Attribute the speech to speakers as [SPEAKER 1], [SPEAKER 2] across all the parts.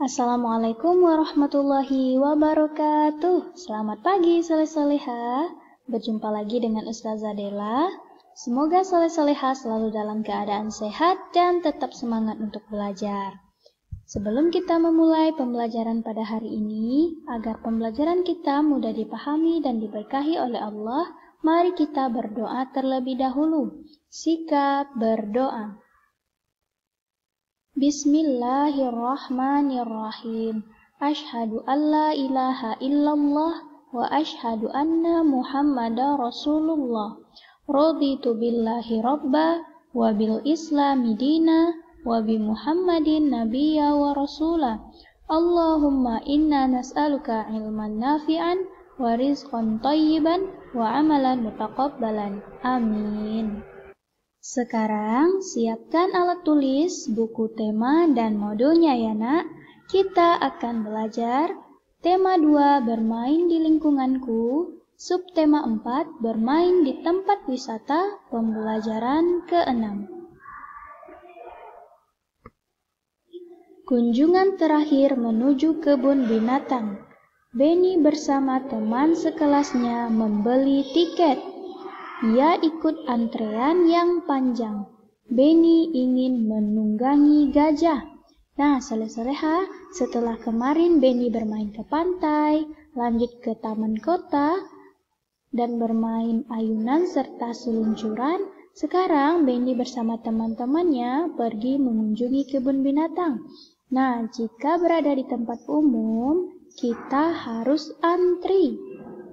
[SPEAKER 1] Assalamualaikum warahmatullahi wabarakatuh. Selamat pagi soleh-soleha. Berjumpa lagi dengan Ustazah Della. Semoga soleh-soleha selalu dalam keadaan sehat dan tetap semangat untuk belajar. Sebelum kita memulai pembelajaran pada hari ini, agar pembelajaran kita mudah dipahami dan diberkahi oleh Allah, mari kita berdoa terlebih dahulu. Sikap berdoa. Bismillahirrahmanirrahim. Ashhadu an la ilaha illallah wa ashhadu anna Muhammadar Rasulullah. Raditu billahi rabba wa bil islami dina wa bi Muhammadin nabiyya wa rasula. Allahumma inna nas'aluka ilman nafi'an wa rizqan thayyiban wa amalan mutaqabbalan. Amin. Sekarang siapkan alat tulis, buku tema, dan modulnya ya nak. Kita akan belajar tema 2 bermain di lingkunganku, subtema 4 bermain di tempat wisata, pembelajaran ke-6. Kunjungan terakhir menuju kebun binatang. Benny bersama teman sekelasnya membeli tiket. Ia ikut antrean yang panjang. Benny ingin menunggangi gajah. Nah, soleh-soleha, setelah kemarin Benny bermain ke pantai, lanjut ke taman kota, dan bermain ayunan serta seluncuran, sekarang Benny bersama teman-temannya pergi mengunjungi kebun binatang. Nah, jika berada di tempat umum, kita harus antri.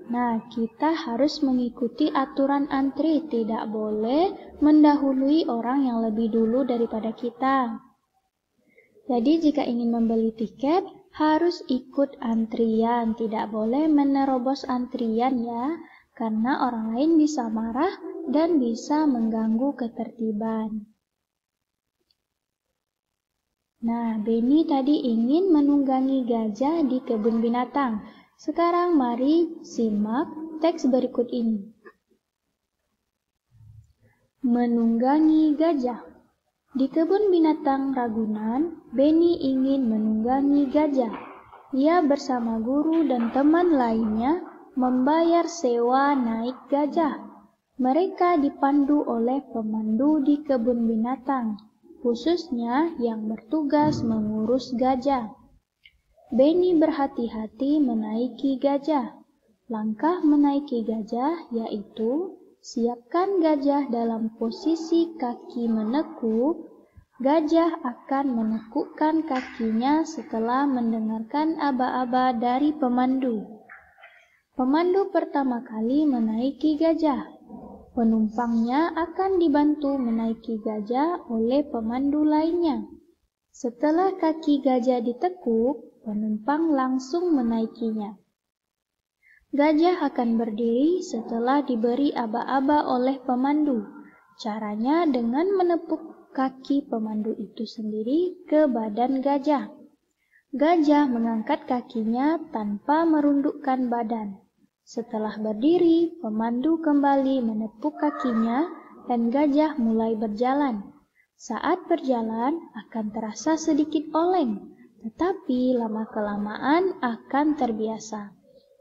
[SPEAKER 1] Nah, kita harus mengikuti aturan antri, tidak boleh mendahului orang yang lebih dulu daripada kita. Jadi jika ingin membeli tiket, harus ikut antrian, tidak boleh menerobos antrian ya, karena orang lain bisa marah dan bisa mengganggu ketertiban. Nah, Benny tadi ingin menunggangi gajah di kebun binatang. Sekarang mari simak teks berikut ini. Menunggangi gajah. Di kebun binatang Ragunan, Benny ingin menunggangi gajah. Ia bersama guru dan teman lainnya membayar sewa naik gajah. Mereka dipandu oleh pemandu di kebun binatang, khususnya yang bertugas mengurus gajah. Benny berhati-hati menaiki gajah. Langkah menaiki gajah yaitu siapkan gajah dalam posisi kaki menekuk. Gajah akan menekukkan kakinya setelah mendengarkan aba-aba dari pemandu. Pemandu pertama kali menaiki gajah. Penumpangnya akan dibantu menaiki gajah oleh pemandu lainnya. Setelah kaki gajah ditekuk, penumpang langsung menaikinya. Gajah akan berdiri setelah diberi aba-aba oleh pemandu. Caranya dengan menepuk kaki pemandu itu sendiri ke badan gajah. Gajah mengangkat kakinya tanpa merundukkan badan. Setelah berdiri, pemandu kembali menepuk kakinya dan gajah mulai berjalan. Saat berjalan akan terasa sedikit oleng, tetapi lama-kelamaan akan terbiasa.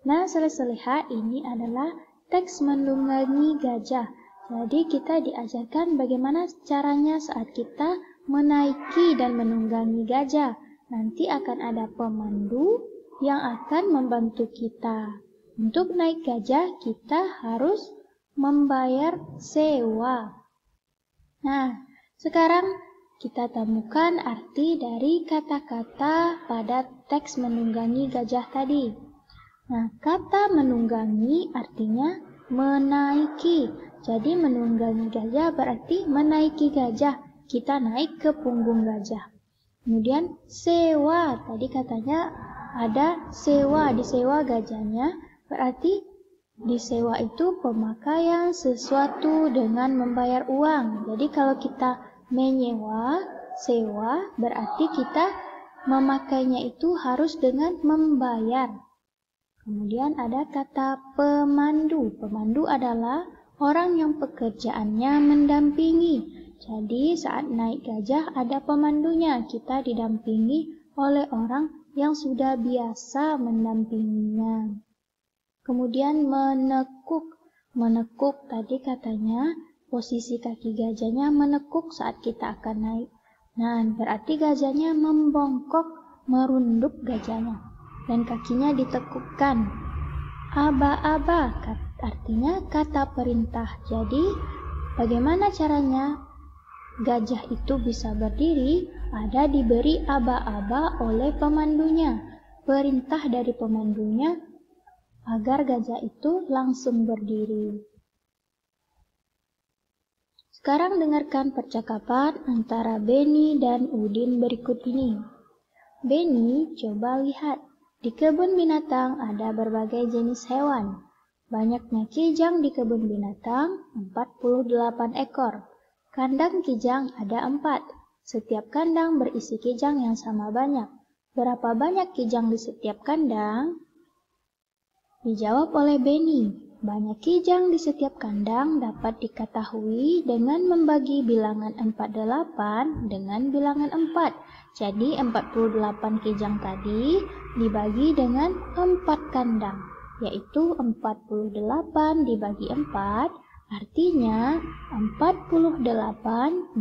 [SPEAKER 1] Nah, soleh-soleha, ini adalah teks menunggangi gajah. Jadi kita diajarkan bagaimana caranya saat kita menaiki dan menunggangi gajah. Nanti akan ada pemandu yang akan membantu kita. Untuk naik gajah kita harus membayar sewa. Nah, sekarang kita temukan arti dari kata-kata pada teks menunggangi gajah tadi. Nah, kata menunggangi artinya menaiki. Jadi menunggangi gajah berarti menaiki gajah. Kita naik ke punggung gajah. Kemudian sewa, tadi katanya ada sewa, disewa gajahnya. Berarti disewa itu pemakaian sesuatu dengan membayar uang. Jadi kalau kita menyewa, sewa, berarti kita memakainya itu harus dengan membayar. Kemudian ada kata pemandu. Pemandu adalah orang yang pekerjaannya mendampingi. Jadi saat naik gajah ada pemandunya, kita didampingi oleh orang yang sudah biasa mendampinginya. Kemudian menekuk. Menekuk tadi katanya posisi kaki gajahnya menekuk saat kita akan naik. Nah, berarti gajahnya membongkok, merunduk gajahnya. Dan kakinya ditekukkan. Aba-aba artinya kata perintah. Jadi, bagaimana caranya gajah itu bisa berdiri? Ada diberi aba-aba oleh pemandunya. Perintah dari pemandunya agar gajah itu langsung berdiri. Sekarang dengarkan percakapan antara Benny dan Udin berikut ini. Benny, coba lihat. Di kebun binatang ada berbagai jenis hewan. Banyaknya kijang di kebun binatang, 48 ekor. Kandang kijang ada 4. Setiap kandang berisi kijang yang sama banyak. Berapa banyak kijang di setiap kandang? Dijawab oleh Benny. Banyak kijang di setiap kandang dapat diketahui dengan membagi bilangan 48 dengan bilangan 4. Jadi 48 kijang tadi dibagi dengan 4 kandang, yaitu 48 dibagi 4, artinya 48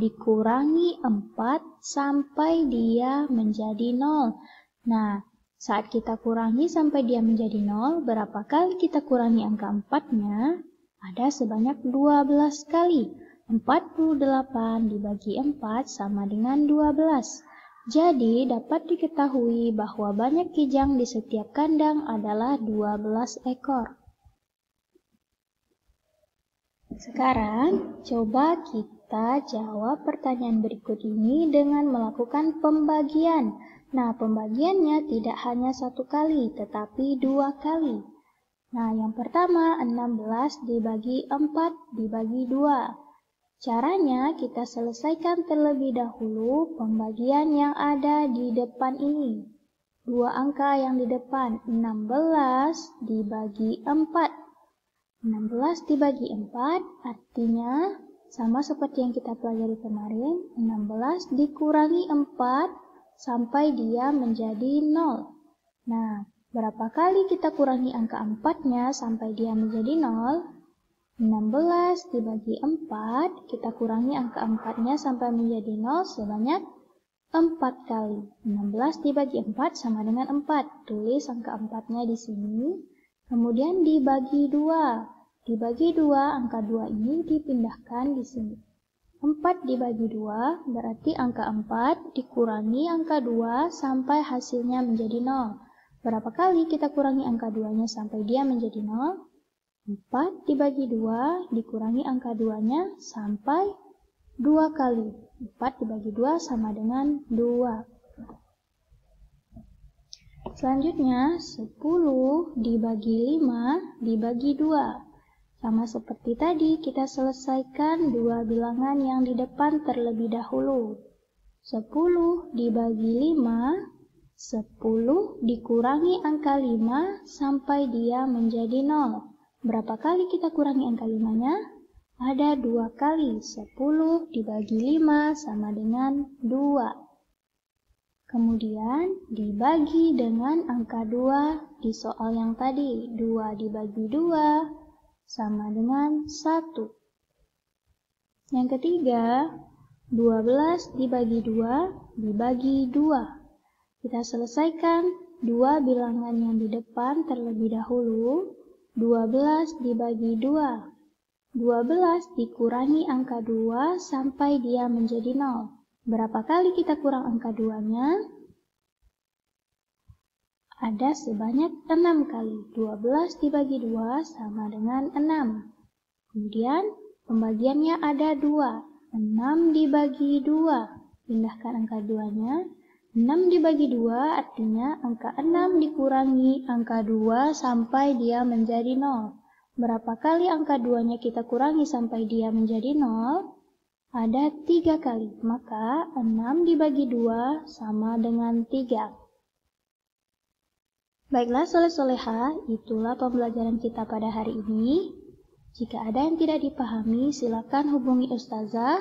[SPEAKER 1] dikurangi 4 sampai dia menjadi 0. Nah, saat kita kurangi sampai dia menjadi 0, berapa kali kita kurangi angka 4-nya? Ada sebanyak 12 kali. 48 dibagi 4 sama dengan 12. Jadi, dapat diketahui bahwa banyak kijang di setiap kandang adalah 12 ekor. Sekarang, coba kita jawab pertanyaan berikut ini dengan melakukan pembagian. Nah, pembagiannya tidak hanya 1 kali, tetapi 2 kali. Nah, yang pertama 16 dibagi 4 dibagi 2. Caranya kita selesaikan terlebih dahulu pembagian yang ada di depan ini. 2 angka yang di depan, 16 dibagi 4. 16 dibagi 4 artinya sama seperti yang kita pelajari kemarin, 16 dikurangi 4 sampai dia menjadi 0. Nah, berapa kali kita kurangi angka 4-nya sampai dia menjadi 0? 16 dibagi 4, kita kurangi angka 4-nya sampai menjadi 0 sebanyak 4 kali. 16 dibagi 4 sama dengan 4. Tulis angka 4-nya di sini. Kemudian dibagi 2. Dibagi 2, angka 2 ini dipindahkan di sini. 4 dibagi 2 berarti angka 4 dikurangi angka 2 sampai hasilnya menjadi 0. Berapa kali kita kurangi angka 2-nya sampai dia menjadi 0? 4 dibagi 2 dikurangi angka 2-nya sampai 2 kali. 4 dibagi 2 sama dengan 2. Selanjutnya 10 dibagi 5 dibagi 2. Sama seperti tadi, kita selesaikan 2 bilangan yang di depan terlebih dahulu. 10 dibagi 5, 10 dikurangi angka 5 sampai dia menjadi 0. Berapa kali kita kurangi angka 5-nya? Ada 2 kali. 10 dibagi 5 sama dengan 2. Kemudian dibagi dengan angka 2 di soal yang tadi. 2 dibagi 2 sama dengan 1. Yang ketiga, 12 dibagi 2 dibagi 2. Kita selesaikan 2 bilangan yang di depan terlebih dahulu. 12 dibagi 2. 12 dikurangi angka 2 sampai dia menjadi 0. Berapa kali kita kurang angka 2-nya? Ada sebanyak 6 kali. 12 dibagi 2 sama dengan 6. Kemudian pembagiannya ada 2. 6 dibagi 2. Pindahkan angka 2-nya. 6 dibagi 2 artinya angka 6 dikurangi angka 2 sampai dia menjadi 0. Berapa kali angka 2-nya kita kurangi sampai dia menjadi 0? Ada 3 kali. Maka 6 dibagi 2 sama dengan 3. Baiklah soleh-soleha, itulah pembelajaran kita pada hari ini. Jika ada yang tidak dipahami, silakan hubungi Ustazah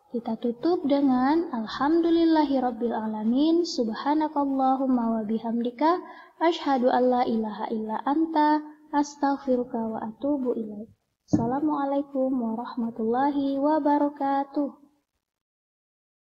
[SPEAKER 1] Kita tutup dengan Alhamdulillahirabbil alamin, subhanakallahumma wa bihamdika, asyhadu an la ilaha illa anta, astaghfiruka wa atubu ilaik. Assalamualaikum warahmatullahi wabarakatuh.